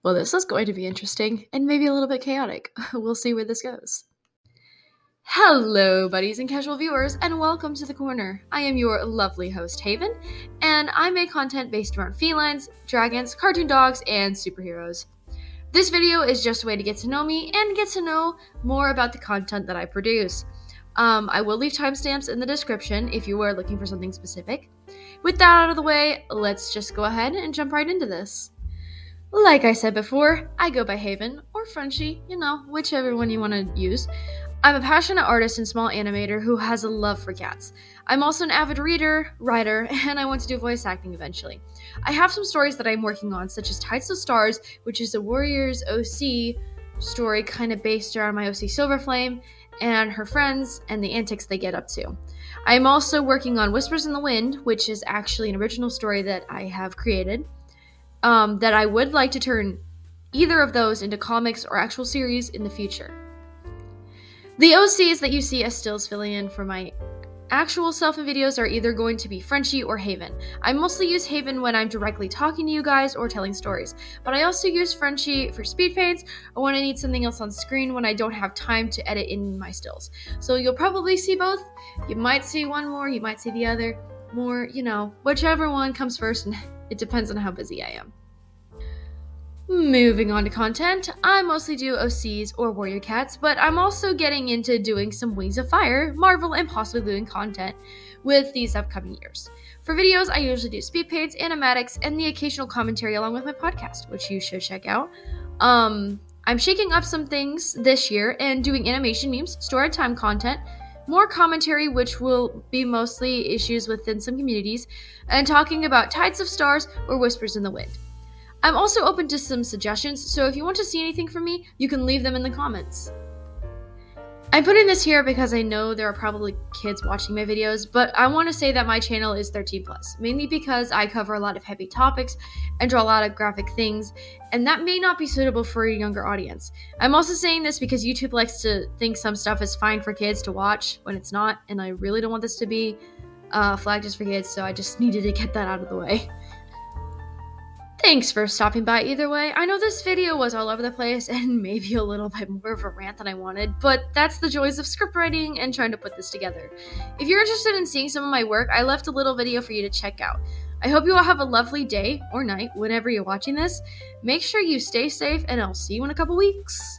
Well, this is going to be interesting and maybe a little bit chaotic. We'll see where this goes. Hello, buddies and casual viewers, and welcome to The Corner. I am your lovely host, Haven, and I make content based around felines, dragons, cartoon dogs, and superheroes. This video is just a way to get to know me and get to know more about the content that I produce. I will leave timestamps in the description if you are looking for something specific. With that out of the way, let's just go ahead and jump right into this. Like I said before, I go by Haven, or Frenchie, whichever one you want to use. I'm a passionate artist and small animator who has a love for cats. I'm also an avid reader, writer, and I want to do voice acting eventually. I have some stories that I'm working on, such as Tides of Stars, which is a Warriors OC story kind of based around my OC Silverflame and her friends and the antics they get up to. I'm also working on Whispers in the Wind, which is actually an original story that I have created. That I would like to turn either of those into comics or actual series in the future. The OCs that you see as stills filling in for my actual self in videos are either going to be Frenchie or Haven. I mostly use Haven when I'm directly talking to you guys or telling stories, but I also use Frenchie for speed paints or when I need something else on screen when I don't have time to edit in my stills. So you'll probably see both. You might see one more, you might see the other more, whichever one comes first, and it depends on how busy I am. Moving on to content, I mostly do OCs or Warrior Cats, but I'm also getting into doing some Wings of Fire, Marvel, and possibly doing content with these upcoming years. For videos, I usually do speed paints, animatics, and the occasional commentary along with my podcast, which you should check out. I'm shaking up some things this year and doing animation memes, story time content, more commentary, which will be mostly issues within some communities, and talking about Tides of Stars or Whispers in the Wind. I'm also open to some suggestions, so if you want to see anything from me, you can leave them in the comments. I'm putting this here because I know there are probably kids watching my videos, but I want to say that my channel is 13+, mainly because I cover a lot of heavy topics and draw a lot of graphic things, and that may not be suitable for a younger audience. I'm also saying this because YouTube likes to think some stuff is fine for kids to watch when it's not, and I really don't want this to be flagged just for kids, so I just needed to get that out of the way. Thanks for stopping by either way. I know this video was all over the place and maybe a little bit more of a rant than I wanted, but that's the joys of script writing and trying to put this together. If you're interested in seeing some of my work, I left a little video for you to check out. I hope you all have a lovely day or night whenever you're watching this. Make sure you stay safe and I'll see you in a couple weeks.